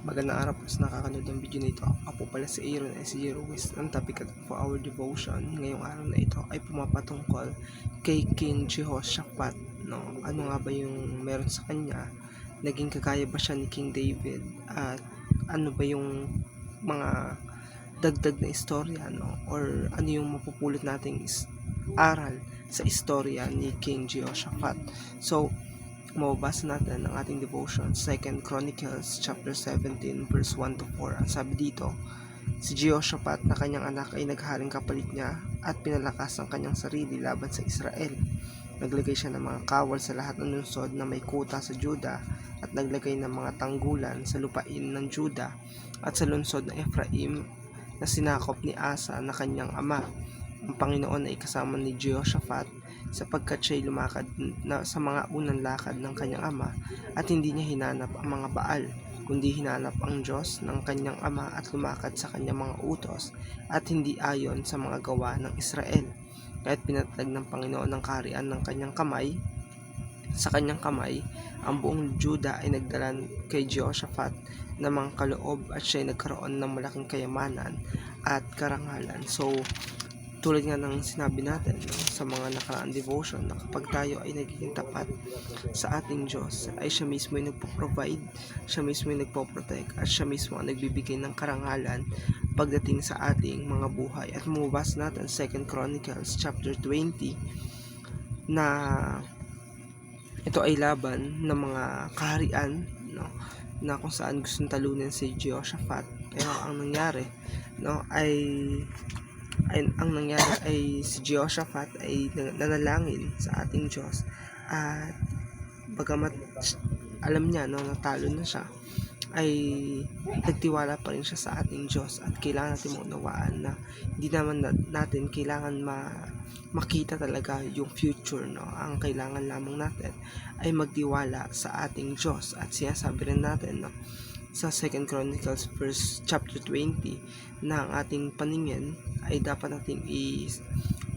Magandang araw po sa nakakanood ng video na ito. Ako pala si Aaron SG Ruiz. Ang topic for our devotion ngayong araw na ito ay pumapatungkol kay King Jehoshaphat. No? Ano nga ba yung meron sa kanya? Naging kagaya ba siya ni King David? At ano ba yung mga dagdag na istorya? No? Or ano yung mapupulot nating aral sa istorya ni King Jehoshaphat? So, mababasa natin ang ating devotion, 2 Chronicles chapter 17 verse 1 to 4. Ang sabi dito, si Jehoshaphat na kanyang anak ay nagharing kapalit niya at pinalakas ang kanyang sarili laban sa Israel. Naglagay siya ng mga kawal sa lahat ng lungsod na may kuta sa Juda at naglagay ng mga tanggulan sa lupain ng Juda at sa lungsod ng Ephraim na sinakop ni Asa na kanyang ama. Ang Panginoon ay kasama ni Jehoshaphat sapagkat siya'y lumakad na sa mga unang lakad ng kanyang ama at hindi niya hinanap ang mga Baal, kundi hinanap ang Diyos ng kanyang ama at lumakad sa kanyang mga utos at hindi ayon sa mga gawa ng Israel. Kaya't pinatag ng Panginoon ng kaharian ng kanyang kamay, sa kanyang kamay, ang buong Juda ay nagdala kay Jehoshaphat ng mga kaloob at siya'y nagkaroon ng malaking kayamanan at karangalan. So, tulad nga ng sinabi natin sa mga nakaraang devotion na kapag tayo ay nagiging tapat sa ating Diyos, ay siya mismo ay nagpo-provide, siya mismo ay nagpo-protect, at siya mismo ang nagbibigay ng karangalan pagdating sa ating mga buhay. At mababasa natin 2 Chronicles chapter 20 na ito ay laban ng mga kaharian, no, na kung saan gustong talunin si Jehoshaphat. Pero ang nangyari, no, ang nangyari ay si Jehoshaphat ay nanalangin sa ating Diyos at bagamat alam niya, no, natalo na siya, ay nagtiwala pa rin siya sa ating Diyos. At kailangan natin maunawaan na hindi naman natin kailangan makita talaga yung future, no. Ang kailangan lamang natin ay magtiwala sa ating Diyos. At sinasabi rin natin, no, sa 2 Chronicles chapter 20 na ang ating paningin ay dapat nating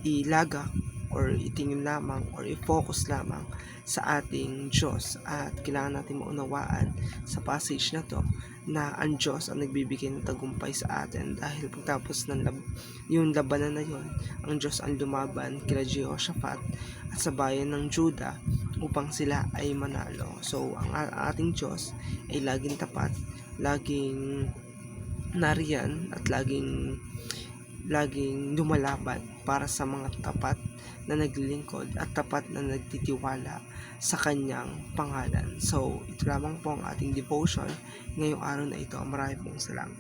ilagak or itingin lamang or i-focus lamang sa ating Diyos. At kailangan natin maunawaan sa passage na to na ang Diyos ang nagbibigay ng tagumpay sa atin, dahil pagtapos ng yung labanan na yon, ang Diyos ang lumaban kila Jehoshaphat at sa bayan ng Juda upang sila ay manalo. So, ang ating Diyos ay laging tapat, laging nariyan at laging lumalaban para sa mga tapat na naglilingkod at tapat na nagtitiwala sa kanyang pangalan. So, ito lamang po ang ating devotion ngayong araw na ito. Maraming pong salamat.